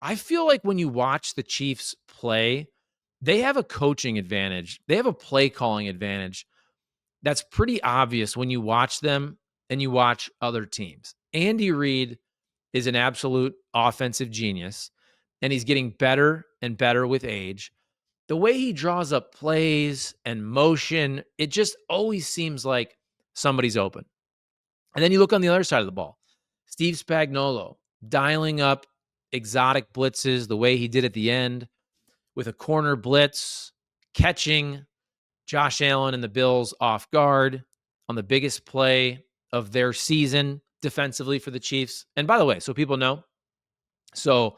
I feel like when you watch the Chiefs play, they have a coaching advantage. They have a play calling advantage that's pretty obvious when you watch them and you watch other teams. Andy Reid is an absolute offensive genius, and he's getting better and better with age. The way he draws up plays and motion, it just always seems like somebody's open. And then you look on the other side of the ball. Steve Spagnuolo dialing up exotic blitzes the way he did at the end with a corner blitz, catching Josh Allen and the Bills off guard on the biggest play of their season defensively for the Chiefs. And by the way, so people know, so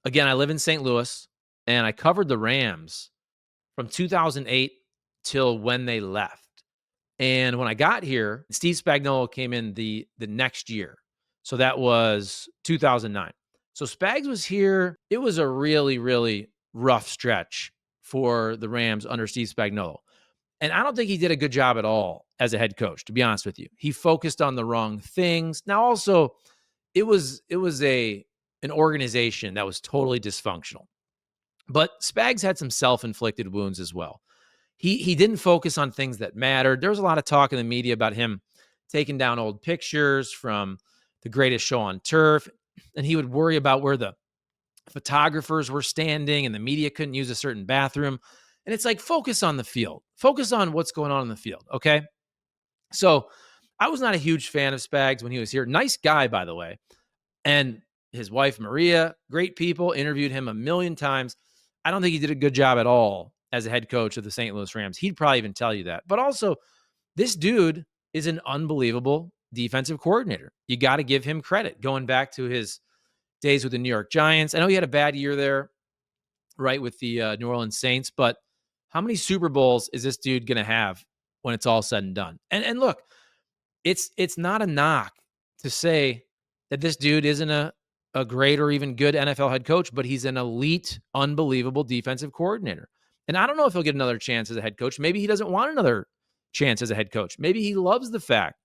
again, I live in St. Louis and I covered the Rams from 2008 till when they left. And when I got here, Steve Spagnuolo came in the next year. So that was 2009. So Spags was here. It was a really, really rough stretch for the Rams under Steve Spagnuolo. And I don't think he did a good job at all as a head coach, to be honest with you. He focused on the wrong things. Now, also, it was an organization that was totally dysfunctional. But Spags had some self-inflicted wounds as well. He didn't focus on things that mattered. There was a lot of talk in the media about him taking down old pictures from the greatest show on turf, and he would worry about where the photographers were standing and the media couldn't use a certain bathroom. And it's like, focus on the field. Focus on what's going on in the field, okay? So I was not a huge fan of Spags when he was here. Nice guy, by the way. And his wife, Maria, great people, interviewed him a million times. I don't think he did a good job at all as a head coach of the St. Louis Rams. He'd probably even tell you that. But also, this dude is an unbelievable defensive coordinator. You got to give him credit. Going back to his days with the New York Giants, I know he had a bad year there, right, with the New Orleans Saints, but how many Super Bowls is this dude going to have when it's all said and done? And look, it's not a knock to say that this dude isn't a great or even good NFL head coach, but he's an elite, unbelievable defensive coordinator. And I don't know if he'll get another chance as a head coach. Maybe he doesn't want another chance as a head coach. Maybe he loves the fact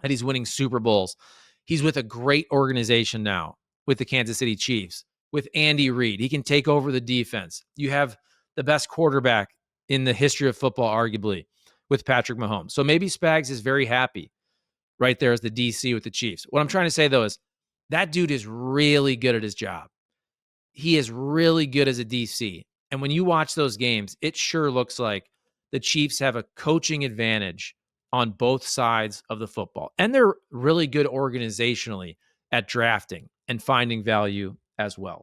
that he's winning Super Bowls. He's with a great organization now with the Kansas City Chiefs, with Andy Reid. He can take over the defense. You have the best quarterback in the history of football, arguably, with Patrick Mahomes. So maybe Spags is very happy right there as the DC with the Chiefs. What I'm trying to say, though, is that dude is really good at his job. He is really good as a DC. And when you watch those games, it sure looks like the Chiefs have a coaching advantage on both sides of the football. And they're really good organizationally at drafting and finding value as well.